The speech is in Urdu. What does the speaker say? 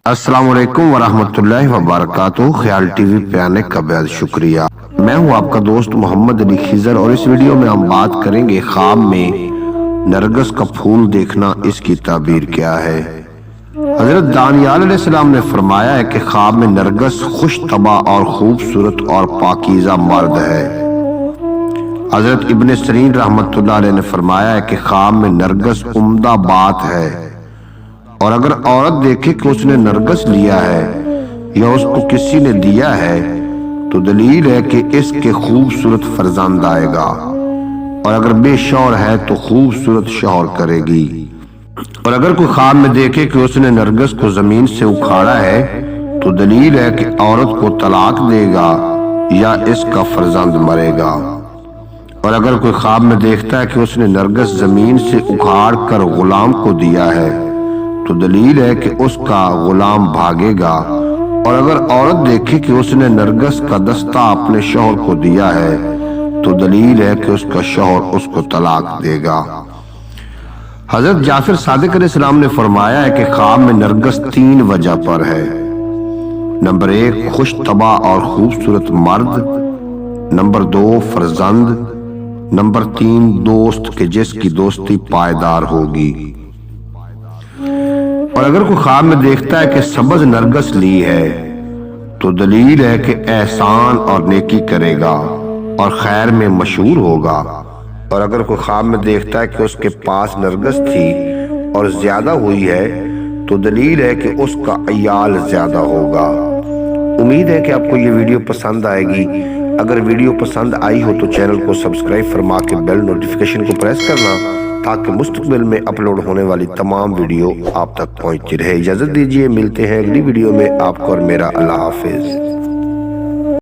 السلام علیکم ورحمۃ اللہ وبرکاتہ۔ خیال ٹی وی پہ آنے کا بہت شکریہ۔ میں ہوں آپ کا دوست محمد علی خضر، اور اس ویڈیو میں ہم بات کریں گے خواب میں نرگس کا پھول دیکھنا، اس کی تعبیر کیا ہے۔ حضرت دانیال علیہ السلام نے فرمایا ہے کہ خواب میں نرگس خوش طبع اور خوبصورت اور پاکیزہ مرد ہے۔ حضرت ابن سیرین رحمۃ اللہ علیہ نے فرمایا ہے کہ خواب میں نرگس عمدہ بات ہے، اور اگر عورت دیکھے کہ اس نے نرگس لیا ہے یا اس کو کسی نے دیا ہے تو دلیل ہے کہ اس کے خوبصورت فرزند آئے گا، اور اگر بے شوہر ہے تو خوبصورت شوہر کرے گی۔ اور اگر کوئی خواب میں دیکھے کہ اس نے نرگس کو زمین سے اکھاڑا ہے تو دلیل ہے کہ عورت کو طلاق دے گا یا اس کا فرزند مرے گا۔ اور اگر کوئی خواب میں دیکھتا ہے کہ اس نے نرگس زمین سے اکھاڑ کر غلام کو دیا ہے تو دلیل ہے کہ اس کا غلام بھاگے گا۔ اور اگر عورت دیکھے کہ اس نے نرگس کا دستہ اپنے شوہر کو دیا ہے تو دلیل ہے کہ اس کا شوہر اس کو طلاق دے گا۔ حضرت جعفر صادق علیہ السلام نے فرمایا ہے کہ خواب میں نرگس 3 وجہ پر ہے۔ نمبر 1 خوش طبع اور خوبصورت مرد، نمبر 2 فرزند، نمبر 3 دوست کہ جس کی دوستی پائیدار ہوگی۔ اور اگر کوئی خواب میں دیکھتا ہے کہ سبز نرگس لی ہے تو دلیل ہے کہ احسان اور نیکی کرے گا اور خیر میں مشہور ہوگا۔ اور اگر کوئی خواب میں دیکھتا ہے کہ اس کے پاس نرگس تھی اور زیادہ ہوئی ہے تو دلیل ہے کہ اس کا عیال زیادہ ہوگا۔ امید ہے کہ آپ کو یہ ویڈیو پسند آئے گی۔ اگر ویڈیو پسند آئی ہو تو چینل کو سبسکرائب فرما کے بیل نوٹیفیکیشن کو پریس کرنا تاکہ مستقبل میں اپلوڈ ہونے والی تمام ویڈیو آپ تک پہنچتی رہے۔ اجازت دیجیے، ملتے ہیں اگلی ویڈیو میں آپ کو اور میرا۔ اللہ حافظ۔